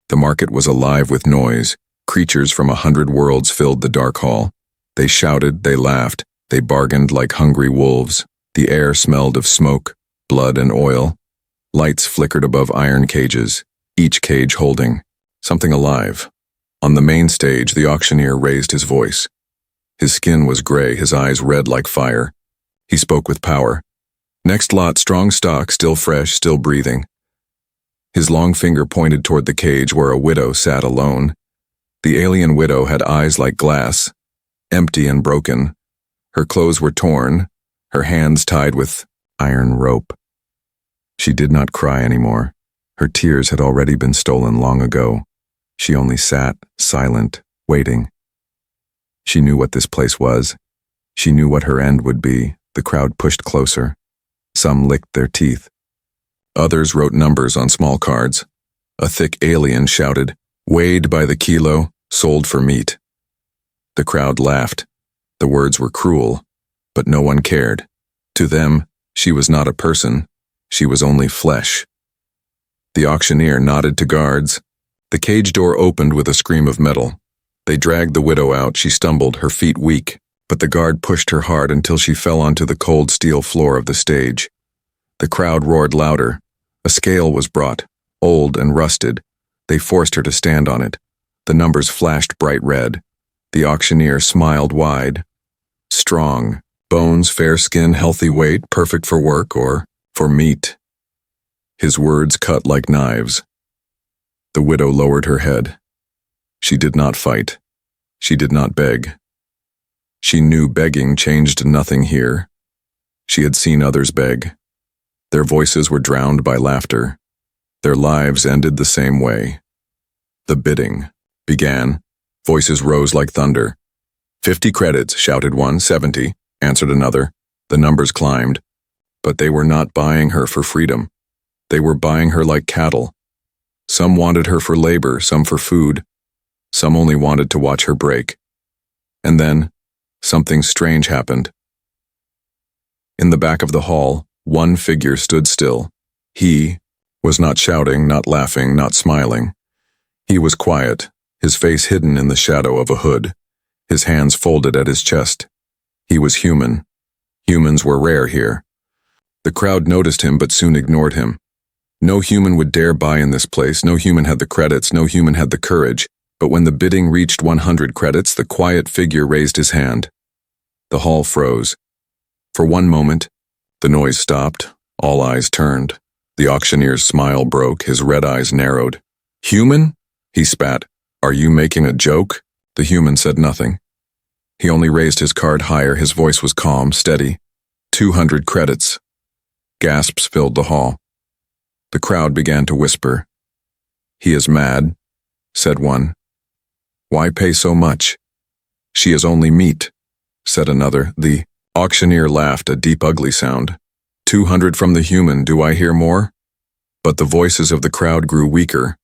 The market was alive with noise. Creatures from 100 worlds filled the dark hall. They shouted, they laughed, they bargained like hungry wolves. The air smelled of smoke, blood, and oil. Lights flickered above iron cages, each cage holding something alive. On the main stage, the auctioneer raised his voice. His skin was gray, his eyes red like fire. He spoke with power. Next lot, strong stock, still fresh, still breathing. His long finger pointed toward the cage where a widow sat alone. The alien widow had eyes like glass, empty and broken. Her clothes were torn, her hands tied with iron rope. She did not cry anymore. Her tears had already been stolen long ago. She only sat, silent, waiting. She knew what this place was. She knew what her end would be. The crowd pushed closer. Some licked their teeth. Others wrote numbers on small cards. A thick alien shouted, "Weighed by the kilo, sold for meat." The crowd laughed. The words were cruel, but no one cared. To them, she was not a person. She was only flesh. The auctioneer nodded to guards. The cage door opened with a scream of metal. They dragged the widow out. She stumbled, her feet weak, but the guard pushed her hard until she fell onto the cold steel floor of the stage. The crowd roared louder. A scale was brought, old and rusted. They forced her to stand on it. The numbers flashed bright red. The auctioneer smiled wide. Strong, bones, fair skin, healthy weight, perfect for work or for meat. His words cut like knives. The widow lowered her head. She did not fight. She did not beg. She knew begging changed nothing here. She had seen others beg. Their voices were drowned by laughter. Their lives ended the same way. The bidding began. Voices rose like thunder. 50 credits, shouted one. 70, answered another. The numbers climbed. But they were not buying her for freedom. They were buying her like cattle. Some wanted her for labor, some for food. Some only wanted to watch her break. And then, something strange happened. In the back of the hall, one figure stood still. He was not shouting, not laughing, not smiling. He was quiet, his face hidden in the shadow of a hood, his hands folded at his chest. He was human. Humans were rare here. The crowd noticed him but soon ignored him. No human would dare buy in this place, no human had the credits, no human had the courage, but when the bidding reached 100 credits, the quiet figure raised his hand. The hall froze. For one moment, the noise stopped, all eyes turned. The auctioneer's smile broke, his red eyes narrowed. "Human?" he spat. "Are you making a joke?" The human said nothing. He only raised his card higher, his voice was calm, steady. 200 credits. Gasps filled the hall. The crowd began to whisper. "He is mad," said one. "Why pay so much?" "She is only meat," said another. The auctioneer laughed, a deep, ugly sound. 200 from the human, do I hear more? But the voices of the crowd grew weaker.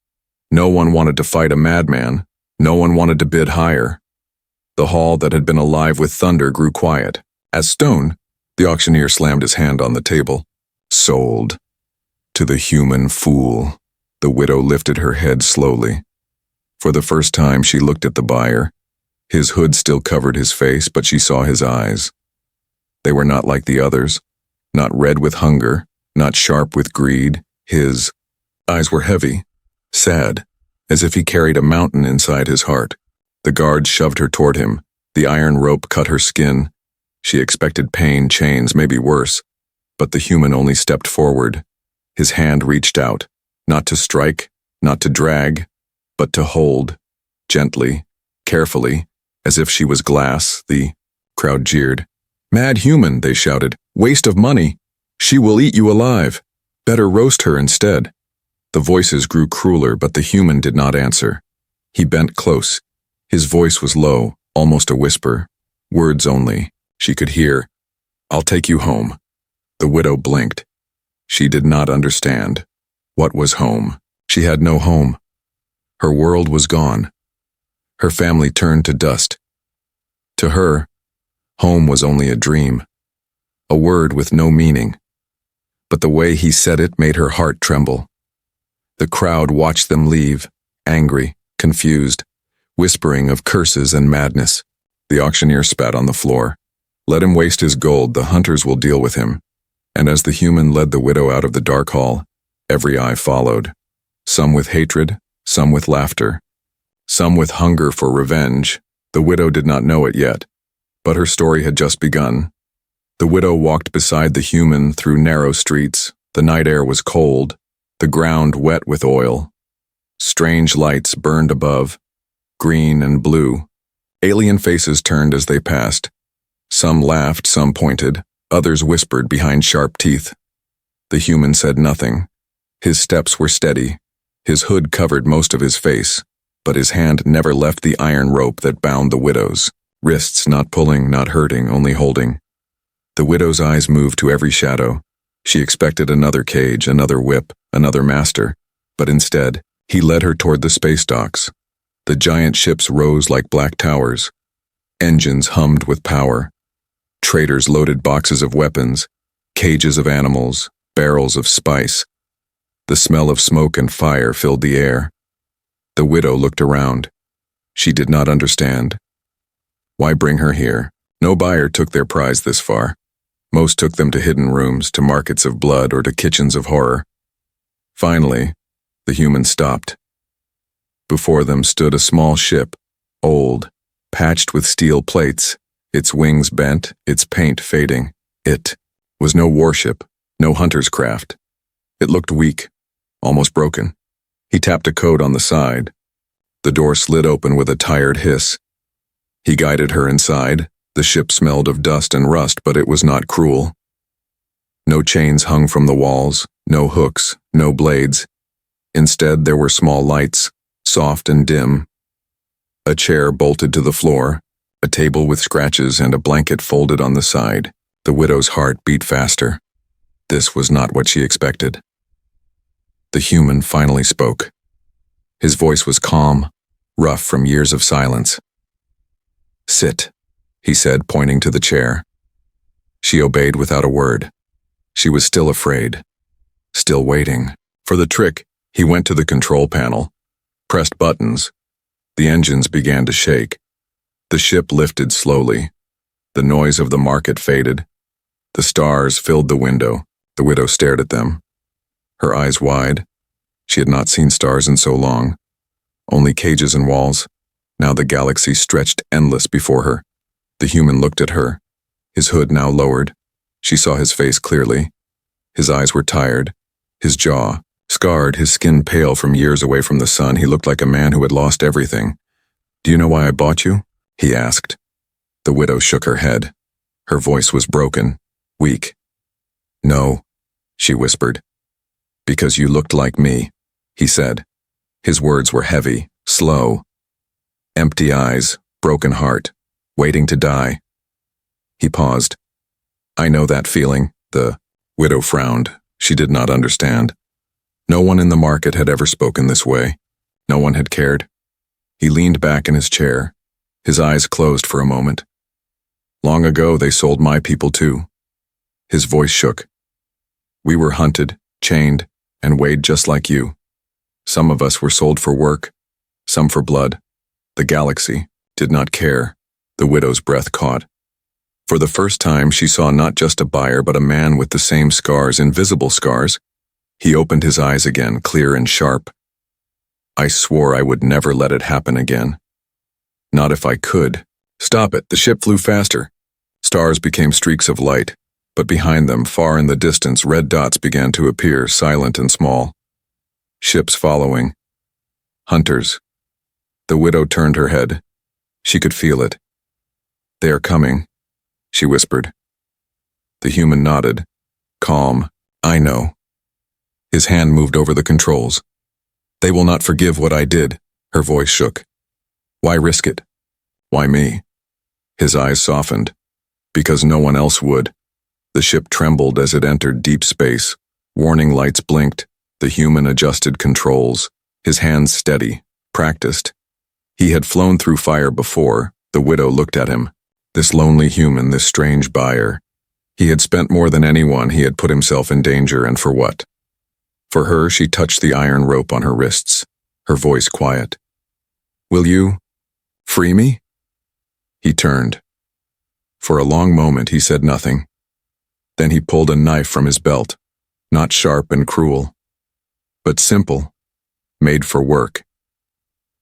No one wanted to fight a madman. No one wanted to bid higher. The hall that had been alive with thunder grew quiet. As stone, the auctioneer slammed his hand on the table. "Sold. To the human fool." The widow lifted her head slowly. For the first time, she looked at the buyer. His hood still covered his face, but she saw his eyes. They were not like the others, not red with hunger, not sharp with greed. His eyes were heavy, sad, as if he carried a mountain inside his heart. The guards shoved her toward him. The iron rope cut her skin. She expected pain, chains, maybe worse, but the human only stepped forward. His hand reached out, not to strike, not to drag, but to hold, gently, carefully, as if she was glass. The crowd jeered. "Mad human," they shouted. "Waste of money. She will eat you alive. Better roast her instead." The voices grew crueler, but the human did not answer. He bent close. His voice was low, almost a whisper. Words only. She could hear. "I'll take you home." The widow blinked. She did not understand. What was home? She had no home. Her world was gone. Her family turned to dust. To her, home was only a dream, a word with no meaning. But the way he said it made her heart tremble. The crowd watched them leave, angry, confused, whispering of curses and madness. The auctioneer spat on the floor. Let him waste his gold, the hunters will deal with him. And as the human led the widow out of the dark hall, every eye followed. Some with hatred, some with laughter, some with hunger for revenge. The widow did not know it yet, but her story had just begun. The widow walked beside the human through narrow streets. The night air was cold, the ground wet with oil. Strange lights burned above, green and blue. Alien faces turned as they passed. Some laughed, some pointed, others whispered behind sharp teeth. The human said nothing. His steps were steady. His hood covered most of his face, but his hand never left the iron rope that bound the widow's. Wrists not pulling, not hurting, only holding. The widow's eyes moved to every shadow. She expected another cage, another whip, another master, but instead, he led her toward the space docks. The giant ships rose like black towers. Engines hummed with power. Traders loaded boxes of weapons, cages of animals, barrels of spice. The smell of smoke and fire filled the air. The widow looked around. She did not understand. Why bring her here? No buyer took their prize this far. Most took them to hidden rooms, to markets of blood, or to kitchens of horror. Finally, the human stopped. Before them stood a small ship, old, patched with steel plates, its wings bent, its paint fading. It was no warship, no hunter's craft. It looked weak, almost broken. He tapped a code on the side. The door slid open with a tired hiss. He guided her inside. The ship smelled of dust and rust, but it was not cruel. No chains hung from the walls, no hooks, no blades. Instead, there were small lights, soft and dim. A chair bolted to the floor, a table with scratches and a blanket folded on the side. The widow's heart beat faster. This was not what she expected. The human finally spoke. His voice was calm, rough from years of silence. "Sit," he said, pointing to the chair. She obeyed without a word. She was still afraid, still waiting. For the trick, he went to the control panel, pressed buttons. The engines began to shake. The ship lifted slowly. The noise of the market faded. The stars filled the window. The widow stared at them, her eyes wide. She had not seen stars in so long. Only cages and walls. Now the galaxy stretched endless before her. The human looked at her, his hood now lowered. She saw his face clearly. His eyes were tired, his jaw scarred, his skin pale from years away from the sun. He looked like a man who had lost everything. "Do you know why I bought you?" he asked. The widow shook her head. Her voice was broken, weak. "No," she whispered. "Because you looked like me," he said. His words were heavy, slow. Empty eyes, broken heart, waiting to die. He paused. "I know that feeling." The widow frowned. She did not understand. No one in the market had ever spoken this way. No one had cared. He leaned back in his chair. His eyes closed for a moment. "Long ago they sold my people too." His voice shook. "We were hunted, chained, and weighed just like you. Some of us were sold for work, some for blood. The galaxy did not care." The widow's breath caught. For the first time, she saw not just a buyer, but a man with the same scars, invisible scars. He opened his eyes again, clear and sharp. "I swore I would never let it happen again. Not if I could." "Stop it!" The ship flew faster. Stars became streaks of light, but behind them, far in the distance, red dots began to appear, silent and small. Ships following. Hunters. The widow turned her head. She could feel it. "They are coming," she whispered. The human nodded. Calm. "I know." His hand moved over the controls. "They will not forgive what I did." Her voice shook. "Why risk it? Why me?" His eyes softened. "Because no one else would." The ship trembled as it entered deep space. Warning lights blinked. The human adjusted controls. His hands steady, practiced. He had flown through fire before. The widow looked at him. This lonely human, this strange buyer. He had spent more than anyone. He had put himself in danger, and for what? For her, she touched the iron rope on her wrists. her voice quiet. "Will you free me?" He turned. For a long moment he said nothing. Then he pulled a knife from his belt, not sharp and cruel, but simple, made for work.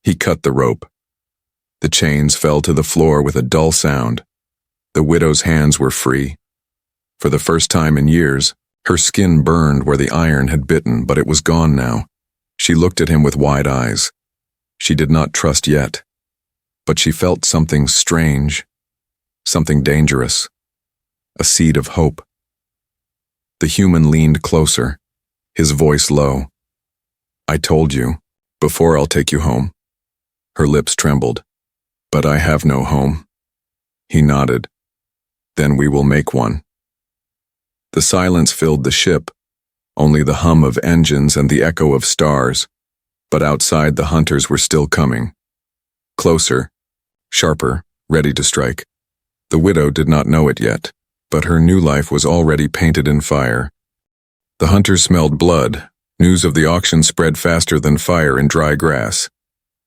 He cut the rope. The chains fell to the floor with a dull sound. The widow's hands were free. For the first time in years, her skin burned where the iron had bitten, but it was gone now. She looked at him with wide eyes. She did not trust yet, but she felt something strange, something dangerous, a seed of hope. The human leaned closer, his voice low. "I told you, before I'll take you home." Her lips trembled. "But I have no home." He nodded. "Then we will make one." The silence filled the ship, only the hum of engines and the echo of stars, but outside the hunters were still coming. Closer, sharper, ready to strike. The widow did not know it yet, but her new life was already painted in fire. The hunters smelled blood. News of the auction spread faster than fire in dry grass.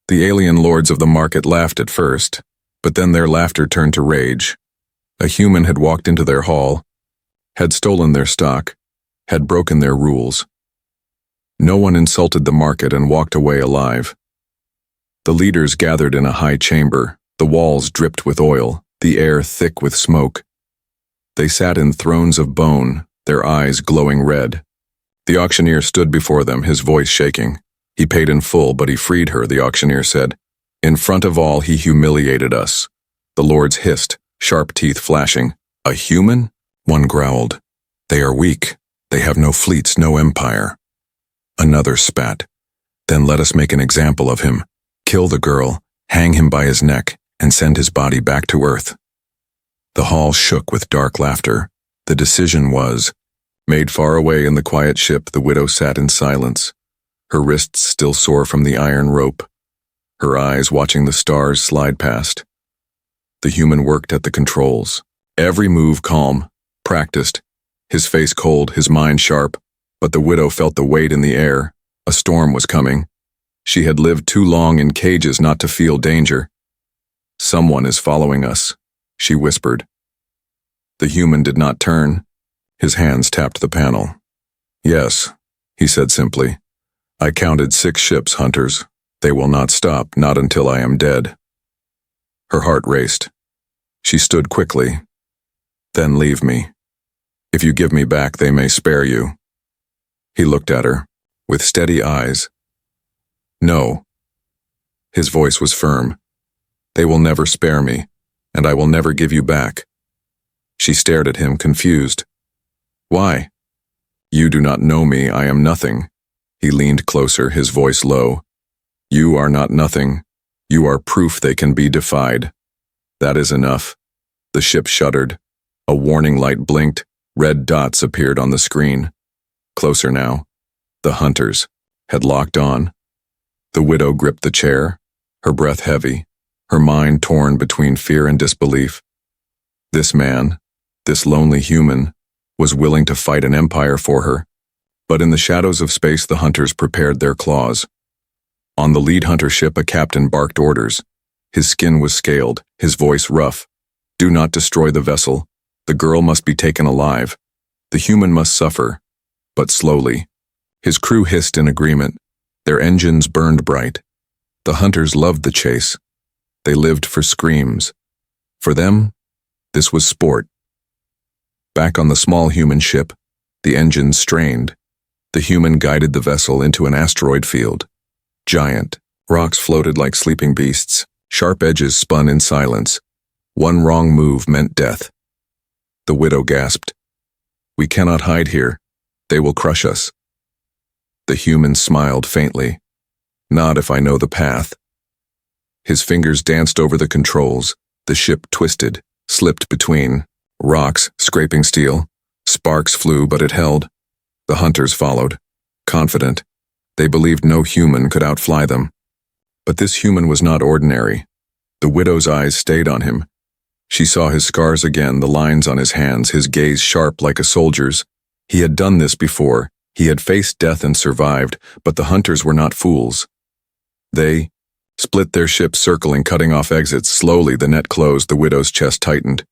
The alien lords of the market laughed at first, but then their laughter turned to rage. A human had walked into their hall, had stolen their stock, had broken their rules. No one insulted the market and walked away alive. The leaders gathered in a high chamber, the walls dripped with oil, the air thick with smoke. They sat in thrones of bone, their eyes glowing red. The auctioneer stood before them, his voice shaking. "He paid in full, but he freed her," the auctioneer said. "In front of all, he humiliated us." The lords hissed, sharp teeth flashing. "A human?" One growled. "They are weak. They have no fleets, no empire." Another spat. "Then let us make an example of him. Kill the girl, hang him by his neck, and send his body back to Earth." The hall shook with dark laughter. The decision was made. Far away in the quiet ship, the widow sat in silence, her wrists still sore from the iron rope, her eyes watching the stars slide past. The human worked at the controls, every move calm, practiced, his face cold, his mind sharp, but the widow felt the weight in the air. A storm was coming. She had lived too long in cages not to feel danger. "Someone is following us," she whispered. The human did not turn. His hands tapped the panel. "Yes," he said simply. "I counted 6 ships, hunters. They will not stop, not until I am dead." Her heart raced. She stood quickly. "Then leave me. If you give me back, they may spare you." He looked at her, with steady eyes. "No." His voice was firm. "They will never spare me, and I will never give you back." She stared at him, confused. "Why?" "You do not know me, I am nothing." He leaned closer, his voice low. "You are not nothing. You are proof they can be defied. That is enough." The ship shuddered. A warning light blinked. Red dots appeared on the screen. Closer now. The hunters had locked on. The widow gripped the chair, her breath heavy, her mind torn between fear and disbelief. This man, this lonely human, was willing to fight an empire for her. But in the shadows of space, the hunters prepared their claws. On the lead hunter ship, a captain barked orders. His skin was scaled, his voice rough. "Do not destroy the vessel. The girl must be taken alive. The human must suffer, but slowly." His crew hissed in agreement. Their engines burned bright. The hunters loved the chase. They lived for screams. For them, this was sport. Back on the small human ship, the engines strained. The human guided the vessel into an asteroid field. Giant. Rocks floated like sleeping beasts. Sharp edges spun in silence. One wrong move meant death. The widow gasped. "We cannot hide here. They will crush us." The human smiled faintly. "Not if I know the path." His fingers danced over the controls. The ship twisted, slipped between rocks, scraping steel. Sparks flew, but it held. The hunters followed, confident. They believed no human could outfly them. But this human was not ordinary. The widow's eyes stayed on him. She saw his scars again, the lines on his hands, his gaze sharp like a soldier's. He had done this before. He had faced death and survived, but the hunters were not fools. They split their ship, circling, cutting off exits. Slowly, the net closed. The widow's chest tightened.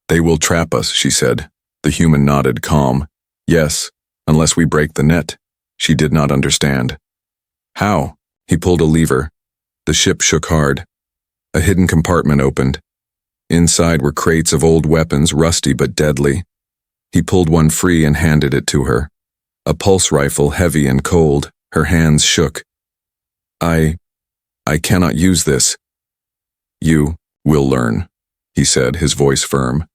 They will trap us, she said. The human nodded, calm. Yes, unless we break the net. She did not understand. How? He pulled a lever. The ship shook hard. A hidden compartment opened. Inside were crates of old weapons, rusty but deadly. He pulled one free and handed it to her. A pulse rifle, heavy and cold. Her hands shook. I cannot use this. You will learn, he said, his voice firm.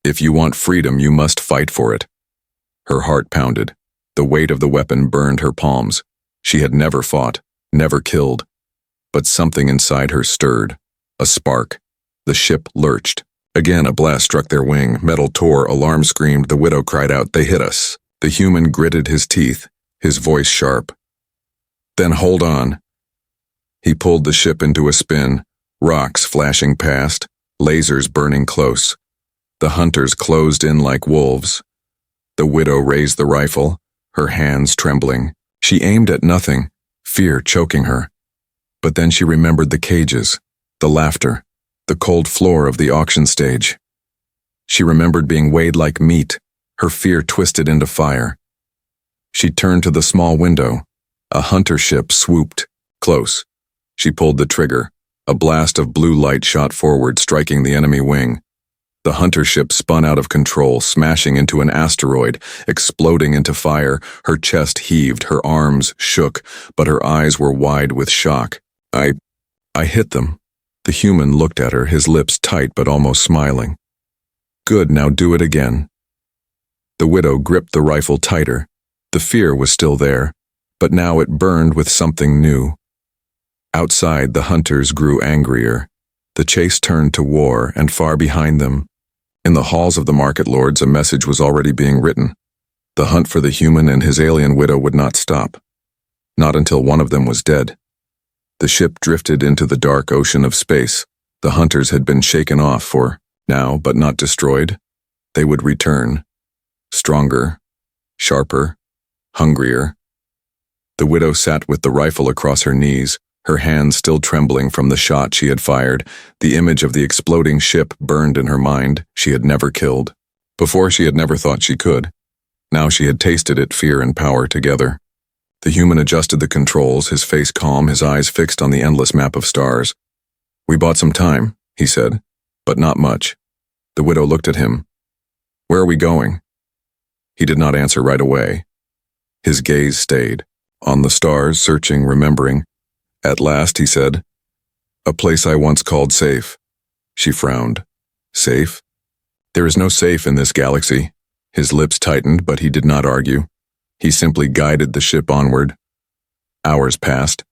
If you want freedom, you must fight for it. Her heart pounded. The weight of the weapon burned her palms. She had never fought, never killed. But something inside her stirred. A spark. The ship lurched. Again, a blast struck their wing. Metal tore, alarm screamed. The widow cried out, "They hit us." The human gritted his teeth, his voice sharp. Then hold on. He pulled the ship into a spin, rocks flashing past, lasers burning close. The hunters closed in like wolves. The widow raised the rifle, her hands trembling. She aimed at nothing, fear choking her. But then she remembered the cages, the laughter, the cold floor of the auction stage. She remembered being weighed like meat, her fear twisted into fire. She turned to the small window. A hunter ship swooped, close. She pulled the trigger. A blast of blue light shot forward, striking the enemy wing. The hunter ship spun out of control, smashing into an asteroid, exploding into fire. Her chest heaved, her arms shook, but her eyes were wide with shock. I hit them. The human looked at her, his lips tight but almost smiling. Good, now do it again. The widow gripped the rifle tighter. The fear was still there, but now it burned with something new. Outside, the hunters grew angrier. The chase turned to war, and far behind them, in the halls of the market lords, a message was already being written. The hunt for the human and his alien widow would not stop. Not until one of them was dead. The ship drifted into the dark ocean of space. The hunters had been shaken off for now, but not destroyed. They would return. Stronger, sharper, hungrier. The widow sat with the rifle across her knees, her hands still trembling from the shot she had fired. The image of the exploding ship burned in her mind. She had never killed. Before, she had never thought she could. Now she had tasted it, fear and power together. The human adjusted the controls, his face calm, his eyes fixed on the endless map of stars. We bought some time, he said, but not much. The widow looked at him. Where are we going? He did not answer right away. His gaze stayed, on the stars, searching, remembering. At last, he said, a place I once called safe. She frowned. Safe? There is no safe in this galaxy. His lips tightened, but he did not argue. He simply guided the ship onward. Hours passed.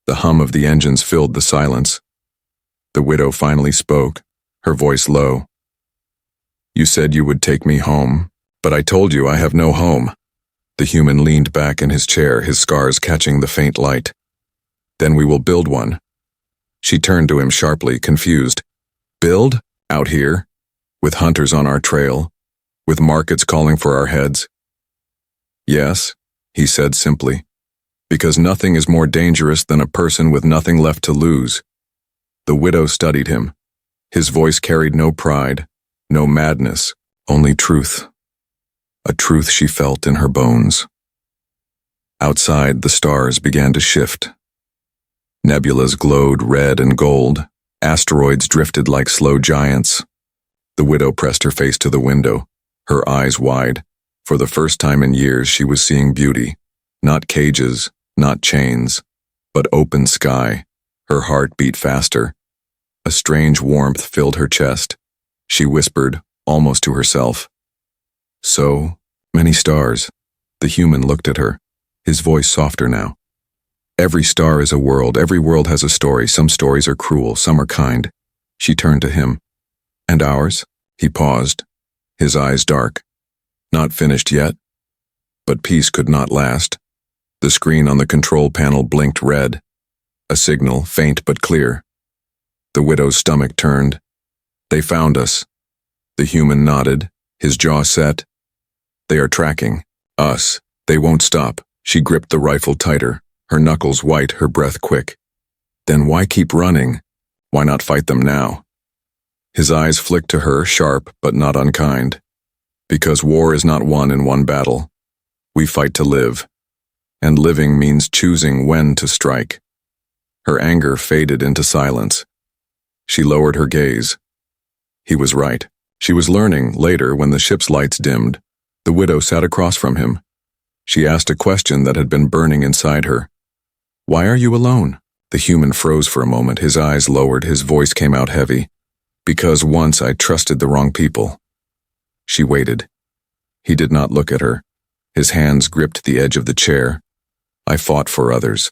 The hum of the engines filled the silence. The widow finally spoke, her voice low. You said you would take me home, but I told you I have no home. The human leaned back in his chair, his scars catching the faint light. Then we will build one. She turned to him sharply, confused. Build? Out here? With hunters on our trail? With markets calling for our heads? Yes, he said simply, because nothing is more dangerous than a person with nothing left to lose. The widow studied him. His voice carried no pride, no madness, only truth. A truth she felt in her bones. Outside, the stars began to shift. Nebulas glowed red and gold. Asteroids drifted like slow giants. The widow pressed her face to the window, her eyes wide. For the first time in years, she was seeing beauty. Not cages, not chains, but open sky. Her heart beat faster. A strange warmth filled her chest. She whispered, almost to herself. So many stars. The human looked at her, his voice softer now. Every star is a world. Every world has a story. Some stories are cruel, some are kind. She turned to him. And ours? He paused, his eyes dark. Not finished yet. But peace could not last. The screen on the control panel blinked red. A signal, faint but clear. The widow's stomach turned. They found us. The human nodded, his jaw set. They are tracking us. They won't stop. She gripped the rifle tighter, her knuckles white, her breath quick. Then why keep running? Why not fight them now? His eyes flicked to her, sharp but not unkind. Because war is not won in one battle. We fight to live. And living means choosing when to strike. Her anger faded into silence. She lowered her gaze. He was right. She was learning later when the ship's lights dimmed. The widow sat across from him. She asked a question that had been burning inside her. Why are you alone? The human froze for a moment, his eyes lowered, his voice came out heavy. Because once I trusted the wrong people. She waited. He did not look at her. His hands gripped the edge of the chair. I fought for others.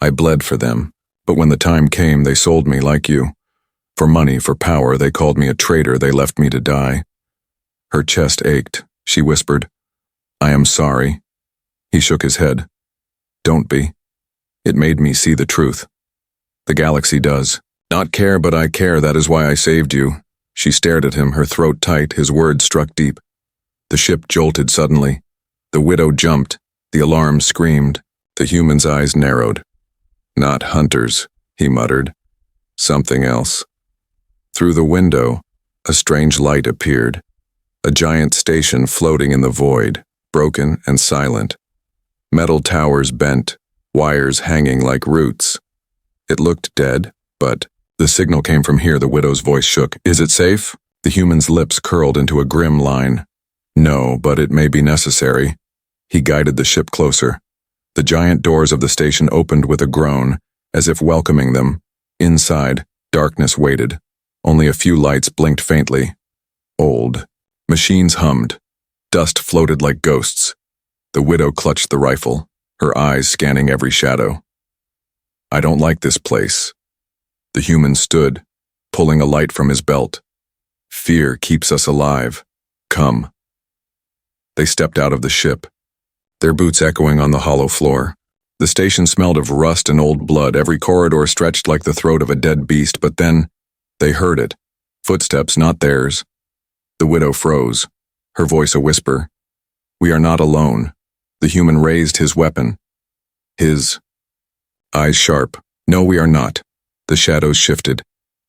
I bled for them, but when the time came, they sold me like you. For money, for power, they called me a traitor, they left me to die. Her chest ached. She whispered, I am sorry. He shook his head. Don't be. It made me see the truth. The galaxy does. Not care, but I care, that is why I saved you. She stared at him, her throat tight, his words struck deep. The ship jolted suddenly. The widow jumped. The alarm screamed. The human's eyes narrowed. Not hunters, he muttered. Something else. Through the window, a strange light appeared. A giant station floating in the void, broken and silent. Metal towers bent, wires hanging like roots. It looked dead, but the signal came from here, the widow's voice shook. Is it safe? The human's lips curled into a grim line. No, but it may be necessary. He guided the ship closer. The giant doors of the station opened with a groan, as if welcoming them. Inside, darkness waited. Only a few lights blinked faintly. Old. Machines hummed. Dust floated like ghosts. The widow clutched the rifle, her eyes scanning every shadow. I don't like this place. The human stood, pulling a light from his belt. Fear keeps us alive. Come. They stepped out of the ship, their boots echoing on the hollow floor. The station smelled of rust and old blood, every corridor stretched like the throat of a dead beast, but then they heard it. Footsteps, not theirs. The widow froze, her voice a whisper. We are not alone. The human raised his weapon. His eyes sharp. No, we are not. The shadows shifted.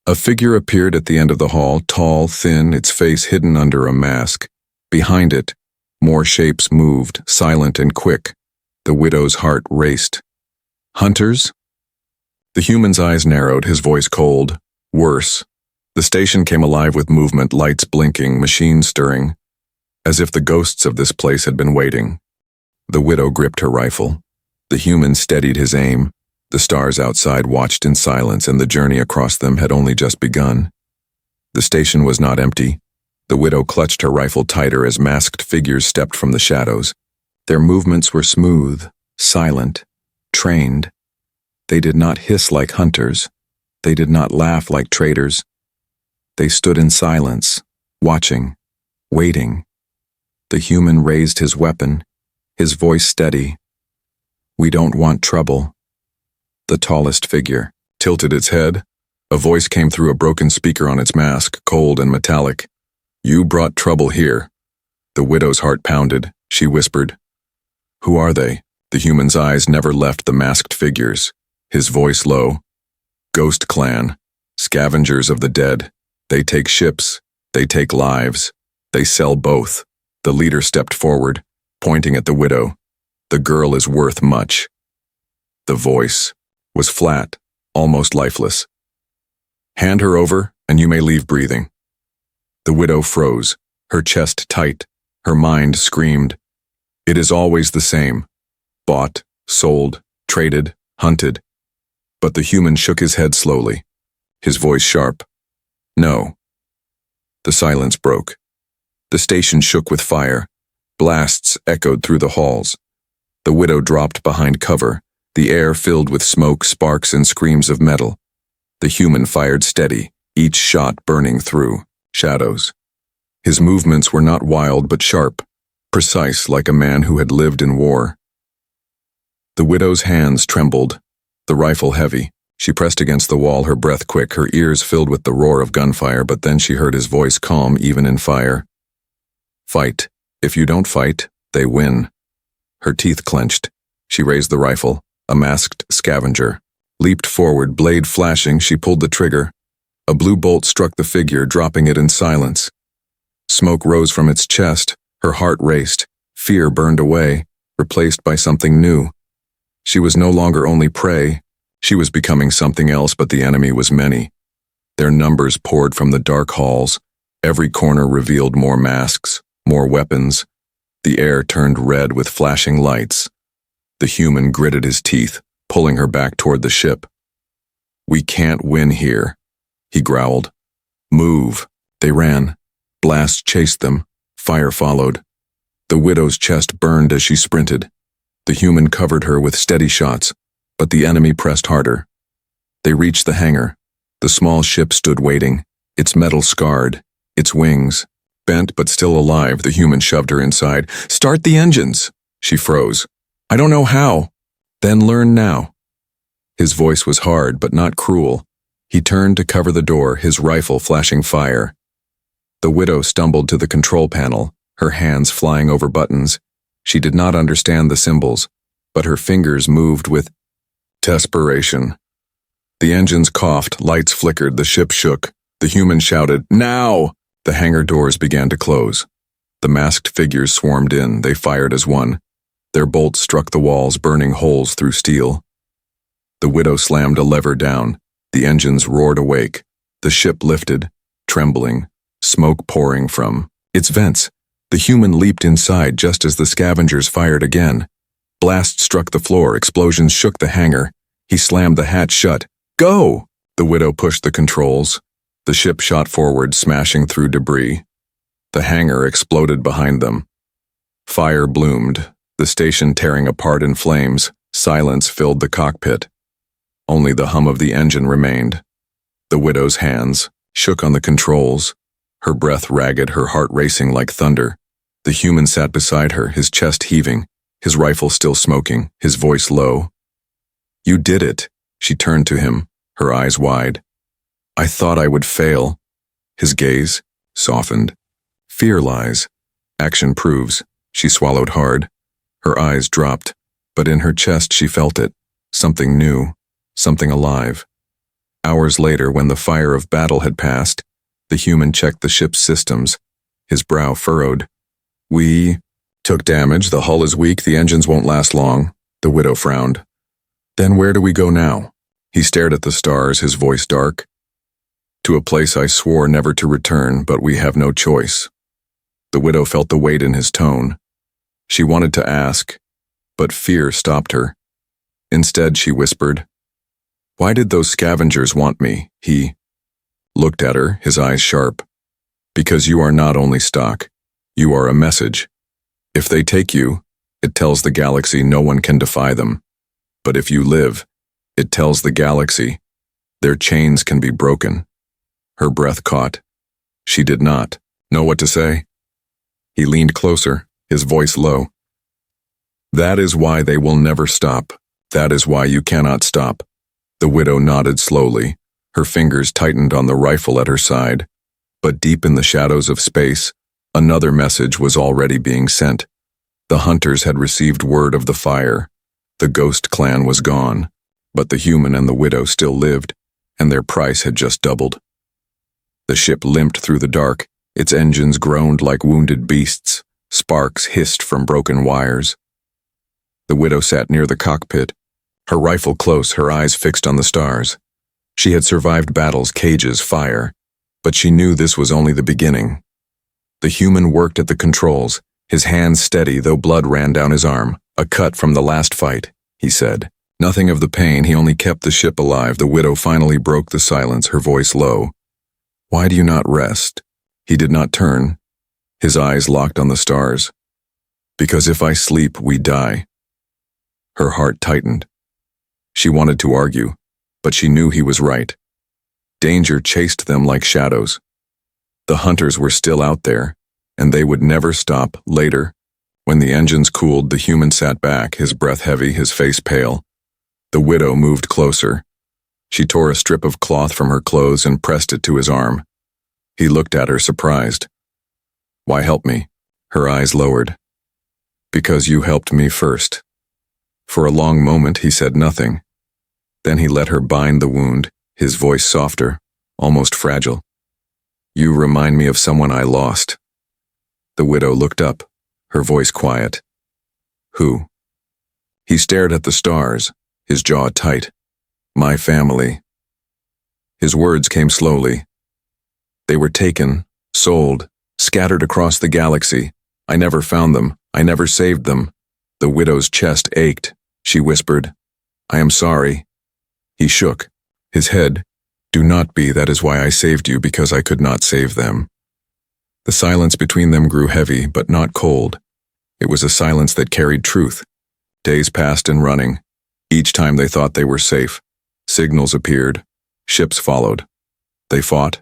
A figure appeared at the end of the hall, tall, thin, its face hidden under a mask. Behind it, more shapes moved, silent and quick. The widow's heart raced. Hunters? The human's eyes narrowed, his voice cold. Worse. The station came alive with movement, lights blinking, machines stirring, as if the ghosts of this place had been waiting. The widow gripped her rifle. The human steadied his aim. The stars outside watched in silence, and the journey across them had only just begun. The station was not empty. The widow clutched her rifle tighter as masked figures stepped from the shadows. Their movements were smooth, silent, trained. They did not hiss like hunters. They did not laugh like traitors. They stood in silence, watching, waiting. The human raised his weapon, his voice steady. We don't want trouble. The tallest figure tilted its head. A voice came through a broken speaker on its mask, cold and metallic. You brought trouble here. The widow's heart pounded. She whispered. Who are they? The human's eyes never left the masked figures. His voice low. Ghost clan. Scavengers of the dead. They take ships. They take lives. They sell both. The leader stepped forward, pointing at the widow. The girl is worth much. The voice was flat, almost lifeless. Hand her over, and you may leave breathing. The widow froze, her chest tight, her mind screamed. It is always the same. Bought, sold, traded, hunted. But the human shook his head slowly, his voice sharp. No. The silence broke. The station shook with fire. Blasts echoed through the halls. The widow dropped behind cover, the air filled with smoke, sparks, and screams of metal. The human fired steady, each shot burning through shadows. His movements were not wild but sharp, precise like a man who had lived in war. The widow's hands trembled, the rifle heavy. She pressed against the wall, her breath quick, her ears filled with the roar of gunfire, but then she heard his voice calm even in fire. Fight. If you don't fight, they win. Her teeth clenched. She raised the rifle, a masked scavenger. Leaped forward, blade flashing, she pulled the trigger. A blue bolt struck the figure, dropping it in silence. Smoke rose from its chest, her heart raced. Fear burned away, replaced by something new. She was no longer only prey, she was becoming something else, but the enemy was many. Their numbers poured from the dark halls. Every corner revealed more masks, more weapons. The air turned red with flashing lights. The human gritted his teeth, pulling her back toward the ship. "We can't win here," he growled. "Move." They ran. Blasts chased them. Fire followed. The widow's chest burned as she sprinted. The human covered her with steady shots, but the enemy pressed harder. They reached the hangar. The small ship stood waiting, its metal scarred, its wings bent but still alive. The human shoved her inside. "Start the engines!" She froze. "I don't know how." "Then learn now." His voice was hard but not cruel. He turned to cover the door, his rifle flashing fire. The widow stumbled to the control panel, her hands flying over buttons. She did not understand the symbols, but her fingers moved with desperation. The engines coughed, lights flickered, the ship shook. The human shouted, "Now!" The hangar doors began to close. The masked figures swarmed in, they fired as one. Their bolts struck the walls, burning holes through steel. The widow slammed a lever down. The engines roared awake. The ship lifted, trembling, smoke pouring from its vents. The human leaped inside just as the scavengers fired again. Blasts struck the floor, explosions shook the hangar. He slammed the hatch shut. "Go!" The widow pushed the controls. The ship shot forward, smashing through debris. The hangar exploded behind them. Fire bloomed, the station tearing apart in flames. Silence filled the cockpit. Only the hum of the engine remained. The widow's hands shook on the controls, her breath ragged, her heart racing like thunder. The human sat beside her, his chest heaving, his rifle still smoking, his voice low. "You did it." She turned to him, her eyes wide. "I thought I would fail." His gaze softened. "Fear lies. Action proves." She swallowed hard. Her eyes dropped, but in her chest she felt it. Something new, something alive. Hours later, when the fire of battle had passed, the human checked the ship's systems, his brow furrowed. "We took damage, the hull is weak, the engines won't last long." The widow frowned. "Then where do we go now?" He stared at the stars, his voice dark. "To a place I swore never to return, but we have no choice." The widow felt the weight in his tone. She wanted to ask, but fear stopped her. Instead, she whispered, "Why did those scavengers want me?" He looked at her, his eyes sharp. "Because you are not only stock, you are a message. If they take you, it tells the galaxy no one can defy them. But if you live, it tells the galaxy their chains can be broken." Her breath caught. She did not know what to say. He leaned closer, his voice low. "That is why they will never stop. That is why you cannot stop." The widow nodded slowly. Her fingers tightened on the rifle at her side. But deep in the shadows of space, another message was already being sent. The hunters had received word of the fire. The ghost clan was gone, but the human and the widow still lived, and their price had just doubled. The ship limped through the dark, its engines groaned like wounded beasts, sparks hissed from broken wires. The widow sat near the cockpit, her rifle close, her eyes fixed on the stars. She had survived battles, cages, fire, but she knew this was only the beginning. The human worked at the controls, his hands steady though blood ran down his arm. "A cut from the last fight," he said. Nothing of the pain, he only kept the ship alive. The widow finally broke the silence, her voice low. "Why do you not rest?" He did not turn, his eyes locked on the stars. "Because if I sleep, we die." Her heart tightened. She wanted to argue, but she knew he was right. Danger chased them like shadows. The hunters were still out there, and they would never stop. Later, when the engines cooled, the human sat back, his breath heavy, his face pale. The widow moved closer. She tore a strip of cloth from her clothes and pressed it to his arm. He looked at her, surprised. "Why help me?" Her eyes lowered. "Because you helped me first." For a long moment he said nothing. Then he let her bind the wound, his voice softer, almost fragile. You remind me of someone I lost. The widow looked up, her voice quiet. Who? He stared at the stars, his jaw tight. My family. His words came slowly. They were taken, sold, scattered across the galaxy. I never found them. I never saved them. The widow's chest ached. She whispered, I am sorry. He shook, his head. Do not be, that is why I saved you, because I could not save them. The silence between them grew heavy, but not cold. It was a silence that carried truth. Days passed in running. Each time they thought they were safe. Signals appeared. Ships followed. They fought.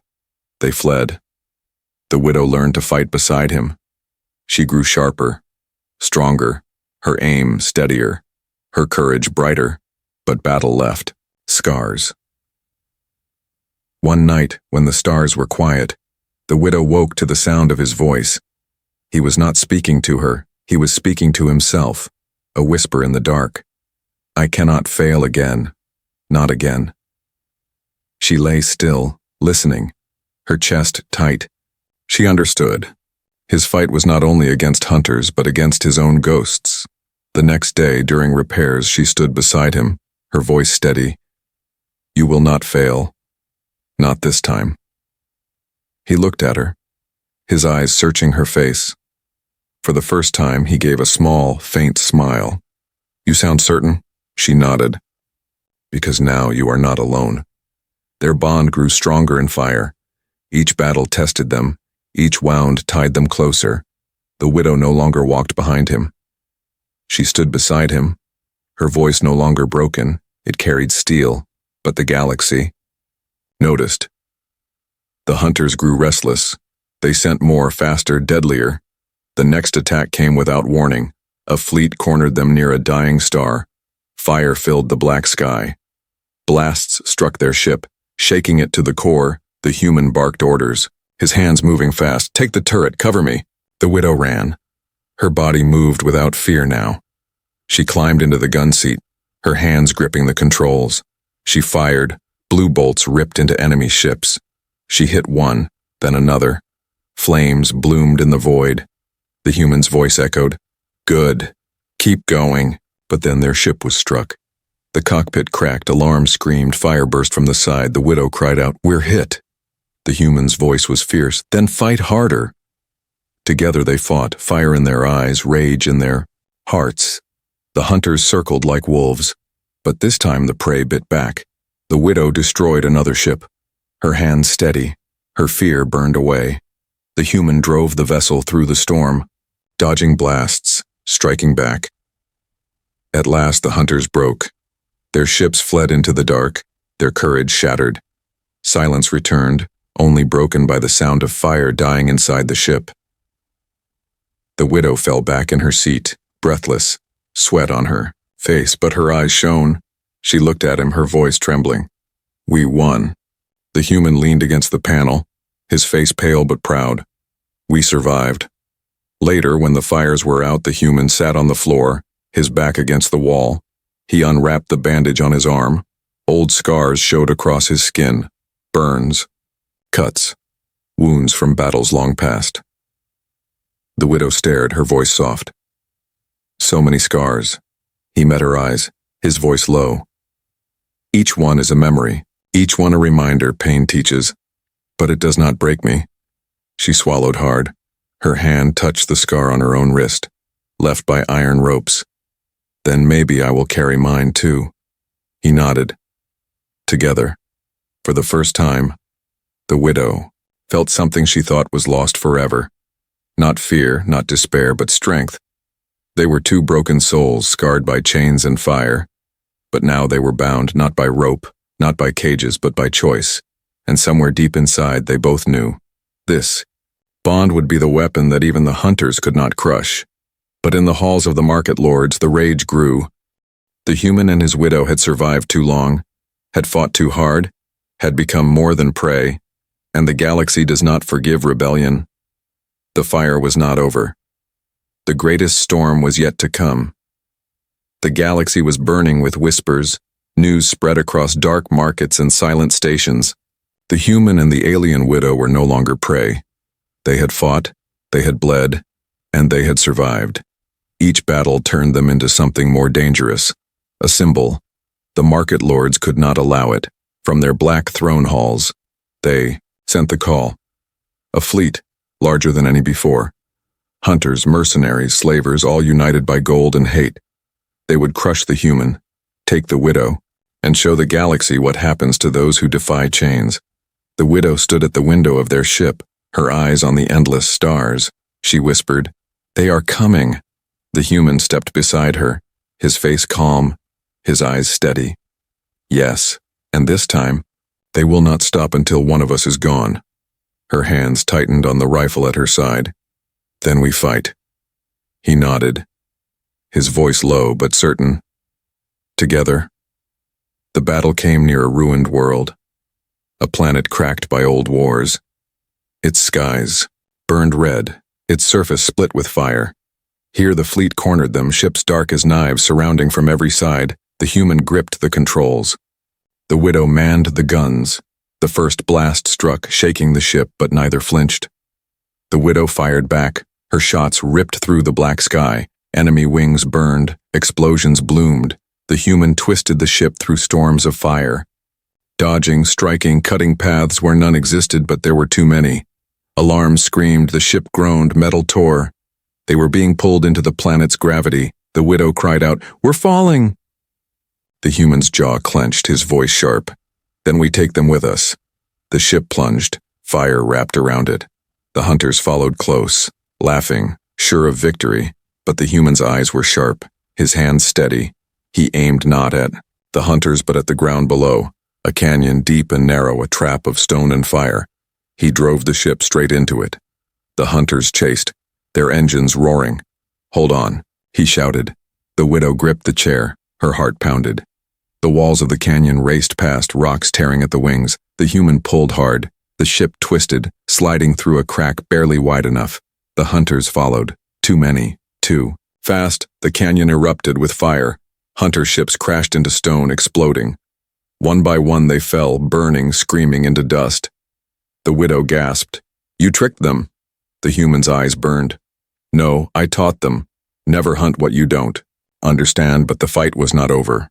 They fled. The widow learned to fight beside him. She grew sharper, stronger, her aim steadier, her courage brighter, but battle left scars. One night, when the stars were quiet, the widow woke to the sound of his voice. He was not speaking to her, he was speaking to himself, a whisper in the dark. I cannot fail again, not again. She lay still, listening, her chest tight. She understood. His fight was not only against hunters, but against his own ghosts. The next day, during repairs, she stood beside him, her voice steady. You will not fail. Not this time. He looked at her, his eyes searching her face. For the first time, he gave a small, faint smile. You sound certain? She nodded. Because now you are not alone. Their bond grew stronger in fire. Each battle tested them. Each wound tied them closer. The widow no longer walked behind him. She stood beside him, her voice no longer broken. It carried steel, but the galaxy noticed. The hunters grew restless. They sent more, faster, deadlier. The next attack came without warning. A fleet cornered them near a dying star. Fire filled the black sky. Blasts struck their ship, shaking it to the core. The human barked orders, his hands moving fast. Take the turret, cover me. The widow ran. Her body moved without fear now. She climbed into the gun seat, her hands gripping the controls. She fired. Blue bolts ripped into enemy ships. She hit one, then another. Flames bloomed in the void. The human's voice echoed, Good. Keep going. But then their ship was struck. The cockpit cracked, alarms screamed, fire burst from the side. The widow cried out, We're hit. The human's voice was fierce, Then fight harder. Together they fought, fire in their eyes, rage in their hearts. The hunters circled like wolves, but this time the prey bit back. The widow destroyed another ship. Her hands steady, her fear burned away. The human drove the vessel through the storm, dodging blasts, striking back. At last the hunters broke. Their ships fled into the dark, their courage shattered. Silence returned, only broken by the sound of fire dying inside the ship. The widow fell back in her seat, breathless, sweat on her face, but her eyes shone. She looked at him, her voice trembling. We won. The human leaned against the panel, his face pale but proud. We survived. Later, when the fires were out, the human sat on the floor, his back against the wall. He unwrapped the bandage on his arm. Old scars showed across his skin. Burns. Cuts. Wounds from battles long past. The widow stared, her voice soft. So many scars. He met her eyes, his voice low. Each one is a memory, each one a reminder pain teaches, but it does not break me. She swallowed hard. Her hand touched the scar on her own wrist, left by iron ropes. Then maybe I will carry mine too. He nodded. Together. For the first time, the widow felt something she thought was lost forever. Not fear, not despair, but strength. They were two broken souls, scarred by chains and fire. But now they were bound not by rope, not by cages, but by choice. And somewhere deep inside, they both knew. This bond would be the weapon that even the hunters could not crush. But in the halls of the market lords, the rage grew. The human and his widow had survived too long, had fought too hard, had become more than prey, and the galaxy does not forgive rebellion. The fire was not over. The greatest storm was yet to come. The galaxy was burning with whispers, News spread across dark markets and silent stations. The human and the alien widow were no longer prey. They had fought, they had bled, and they had survived. Each battle turned them into something more dangerous. A symbol. The market lords could not allow it. From their black throne halls, they sent the call. A fleet, larger than any before. Hunters, mercenaries, slavers, all united by gold and hate. They would crush the human, take the widow, and show the galaxy what happens to those who defy chains. The widow stood at the window of their ship, her eyes on the endless stars. She whispered, "They are coming." The human stepped beside her, his face calm, his eyes steady. "Yes, and this time, they will not stop until one of us is gone." Her hands tightened on the rifle at her side. "Then we fight." He nodded, his voice low but certain. Together. The battle came near a ruined world, a planet cracked by old wars. Its skies burned red, its surface split with fire. Here the fleet cornered them, ships dark as knives surrounding from every side. The human gripped the controls. The widow manned the guns. The first blast struck, shaking the ship, but neither flinched. The widow fired back. Her shots ripped through the black sky. Enemy wings burned, explosions bloomed. The human twisted the ship through storms of fire. Dodging, striking, cutting paths where none existed, but there were too many. Alarms screamed, the ship groaned, metal tore. They were being pulled into the planet's gravity. The widow cried out, "We're falling!" The human's jaw clenched, his voice sharp. "Then we take them with us." The ship plunged, fire wrapped around it. The hunters followed close, laughing, sure of victory, but the human's eyes were sharp, his hands steady. He aimed not at the hunters but at the ground below, a canyon deep and narrow, a trap of stone and fire. He drove the ship straight into it. The hunters chased, their engines roaring. "Hold on," he shouted. The widow gripped the chair, her heart pounded. The walls of the canyon raced past, rocks tearing at the wings. The human pulled hard. The ship twisted, sliding through a crack barely wide enough. The hunters followed. Too many, too fast. The canyon erupted with fire. Hunter ships crashed into stone, exploding. One by one they fell, burning, screaming into dust. The widow gasped. "You tricked them." The human's eyes burned. "No, I taught them. Never hunt what you don't understand," but the fight was not over.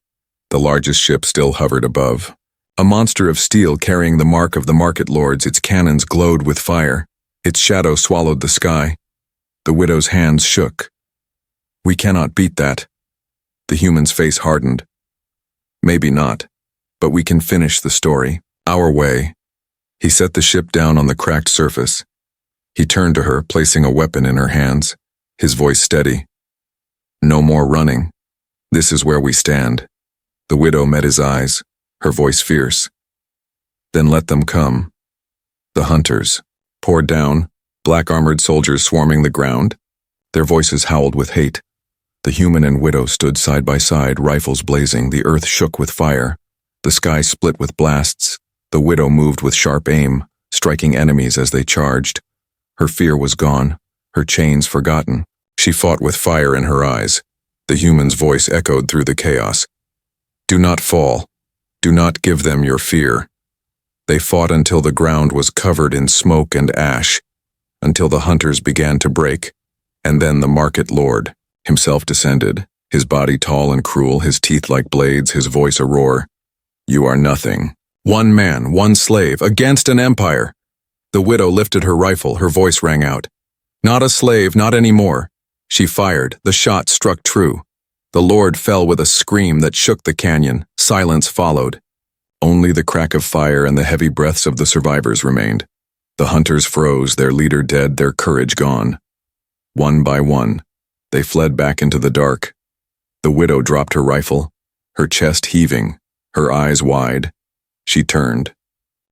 The largest ship still hovered above. A monster of steel carrying the mark of the market lords, its cannons glowed with fire. Its shadow swallowed the sky. The widow's hands shook. "We cannot beat that." The human's face hardened. "Maybe not, but we can finish the story, our way." He set the ship down on the cracked surface. He turned to her, placing a weapon in her hands, his voice steady. "No more running. This is where we stand." The widow met his eyes, her voice fierce. "Then let them come." The hunters poured down, black-armored soldiers swarming the ground. Their voices howled with hate. The human and widow stood side by side, rifles blazing. The earth shook with fire. The sky split with blasts. The widow moved with sharp aim, striking enemies as they charged. Her fear was gone, her chains forgotten. She fought with fire in her eyes. The human's voice echoed through the chaos. "Do not fall. Do not give them your fear." They fought until the ground was covered in smoke and ash, until the hunters began to break, and then the market lord himself descended, his body tall and cruel, his teeth like blades, his voice a roar. "You are nothing. One man, one slave, against an empire." The widow lifted her rifle, her voice rang out. "Not a slave, not any more." She fired, the shot struck true. The lord fell with a scream that shook the canyon. Silence followed. Only the crack of fire and the heavy breaths of the survivors remained. The hunters froze, their leader dead, their courage gone. One by one, they fled back into the dark. The widow dropped her rifle, her chest heaving, her eyes wide. She turned.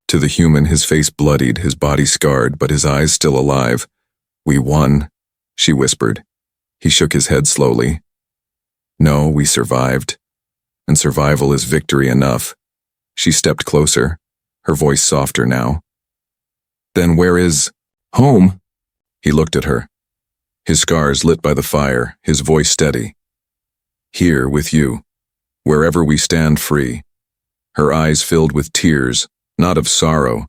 To the human, his face bloodied, his body scarred, but his eyes still alive. "We won," she whispered. He shook his head slowly. "No, we survived. And survival is victory enough." She stepped closer, her voice softer now. "Then where is home?" He looked at her, his scars lit by the fire, his voice steady. "Here with you." Wherever we stand free. Her eyes filled with tears, not of sorrow,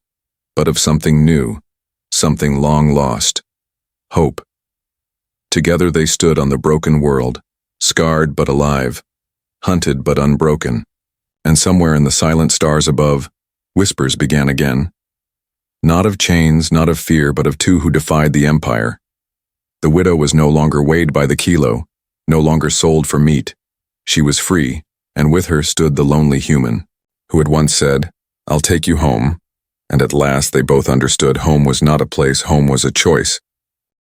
but of something new, something long lost. Hope. Together they stood on the broken world, scarred but alive, hunted but unbroken. And somewhere in the silent stars above, whispers began again. Not of chains, not of fear, but of two who defied the empire. The widow was no longer weighed by the kilo, no longer sold for meat. She was free, and with her stood the lonely human, who had once said, "I'll take you home." And at last they both understood home was not a place, home was a choice.